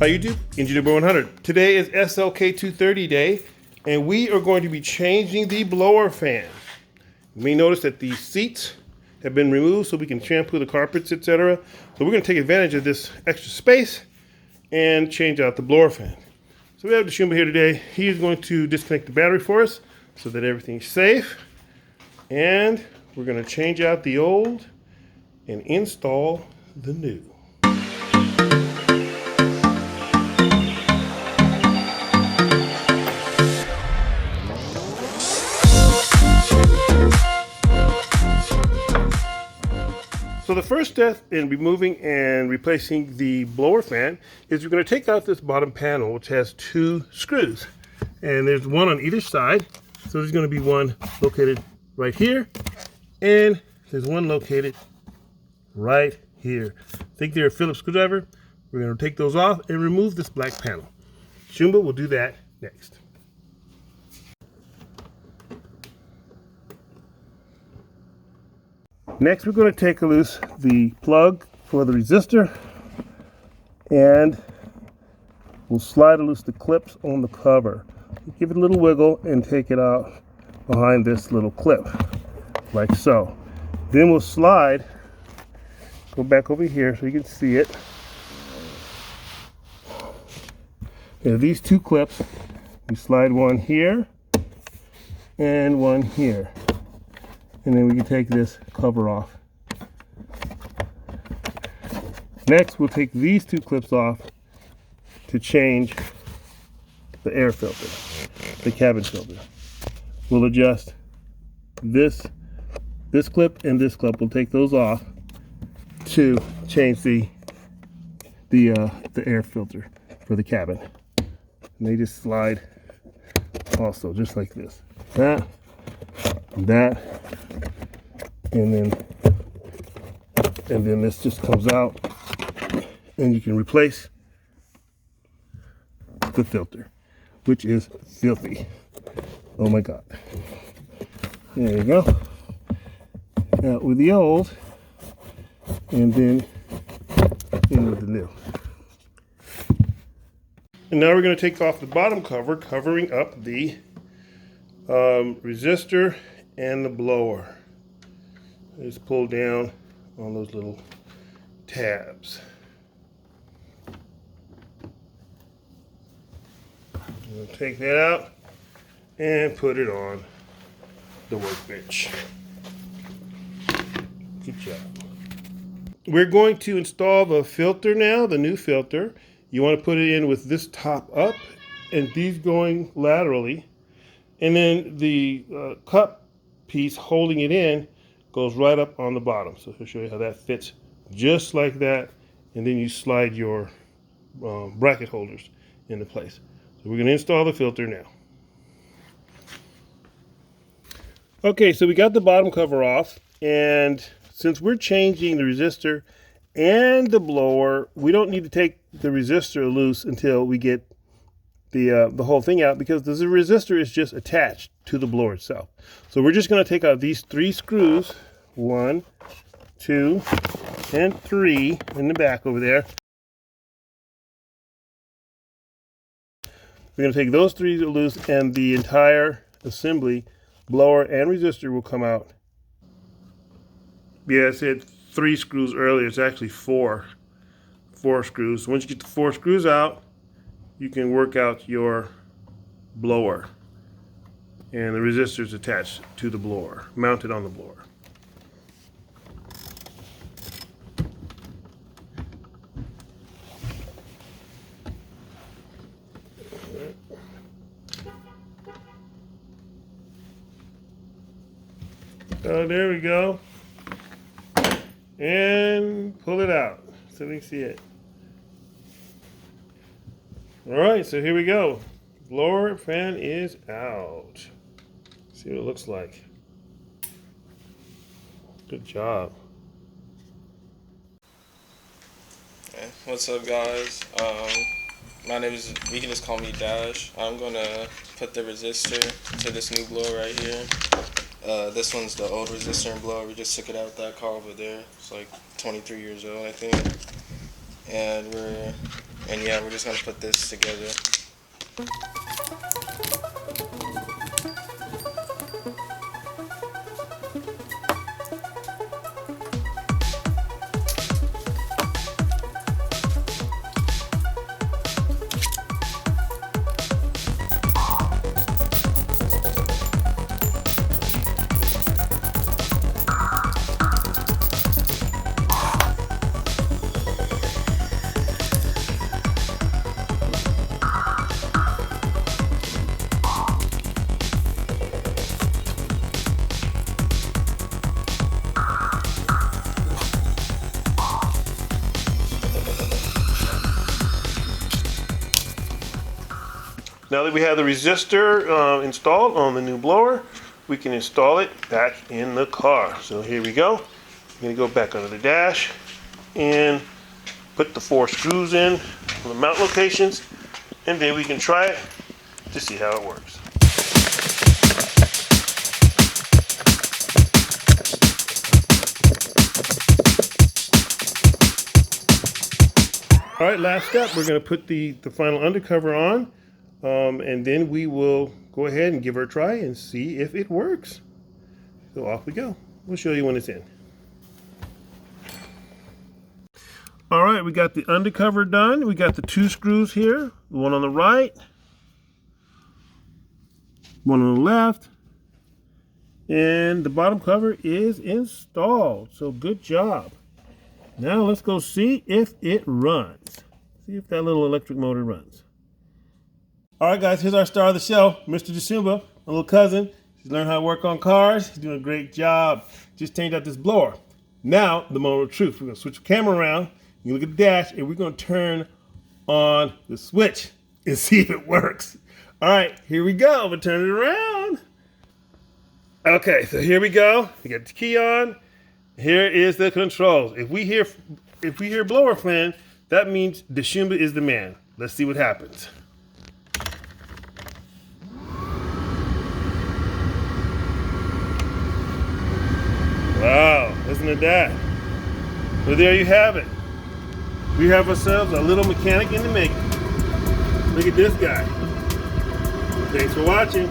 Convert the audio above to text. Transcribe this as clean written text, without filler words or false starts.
Hi YouTube, Engineer Boy 100. Today is SLK230 day, and we are going to be changing the blower fan. You may notice that the seats have been removed so we can shampoo the carpets, etc. So we're going to take advantage of this extra space and change out the blower fan. So we have the Shumba here today. He is going to disconnect the battery for us so that everything's safe. And we're going to change out the old and install the new. So the first step in removing and replacing the blower fan is we're going to take out this bottom panel, which has two screws. And there's one on either side. So there's going to be one located right here, and there's one located right here. I think they're a Phillips screwdriver. We're going to take those off and remove this black panel. Shumba will do that next. Next, we're going to take loose the plug for the resistor, and we'll slide loose the clips on the cover. Give it a little wiggle and take it out behind this little clip, like so. Then we'll slide, go back over here so you can see it. There are these two clips. We slide one here and one here. And then we can take this cover off. Next, we'll take these two clips off to change the air filter, the cabin filter. We'll adjust this clip and this clip. We'll take those off to change the air filter for the cabin. And they just slide also, just like this. That, and then this just comes out, and you can replace the filter, which is filthy. Oh my God. There you go. Out with the old, and then in with the new. And now we're going to take off the bottom cover, covering up the resistor and the blower. Just pull down on those little tabs. We'll take that out and put it on the workbench. Good job. We're going to install the filter now, the new filter. You want to put it in with this top up and these going laterally. And then the cup piece holding it in goes right up on the bottom. So he'll show you how that fits just like that. And then you slide your bracket holders into place. So we're going to install the filter now. Okay, so we got the bottom cover off. And since we're changing the resistor and the blower, we don't need to take the resistor loose until we get the whole thing out, because the resistor is just attached to the blower itself. So we're just going to take out these three screws, 1, 2, and 3 in the back over there. We're going to take those three loose, and the entire assembly, blower and resistor, will come out. Yeah, I said 3 screws earlier. It's actually 4 screws. So once you get the 4 screws out, you can work out your blower, and the resistor is attached to the blower, mounted on the blower. Oh, there we go. And pull it out so we can see it. All right, so here we go. Blower fan is out. See what it looks like. Good job. Hey, what's up, guys? My name is, you can just call me Dash. I'm gonna put the resistor to this new blower right here. This one's the old resistor and blower. We just took it out with that car over there. It's like 23 years old, I think. And yeah, we're just gonna put this together. Now that we have the resistor installed on the new blower, we can install it back in the car. So here we go. I'm going to go back under the dash and put the 4 screws in on the mount locations, and then we can try it to see how it works. All right, last step, we're going to put the final undercover on. And then we will go ahead and give her a try and see if it works. So off we go. We'll show you when it's in. All right, we got the undercover done. We got the 2 screws here, one on the right, one on the left, and the bottom cover is installed. So good job. Now let's go see if it runs. See if that little electric motor runs. All right, guys, here's our star of the show, Mr. Jasumba, my little cousin. He's learned how to work on cars. He's doing a great job. Just changed out this blower. Now, the moment of truth. We're going to switch the camera around. You look at the dash, and we're going to turn on the switch and see if it works. All right, here we go. We'll turn it around. Okay, so here we go. We got the key on. Here is the controls. If we hear blower fan, that means Jasumba is the man. Let's see what happens. Wow, listen to that. Well, there you have it. We have ourselves a little mechanic in the making. Look at this guy. Thanks for watching.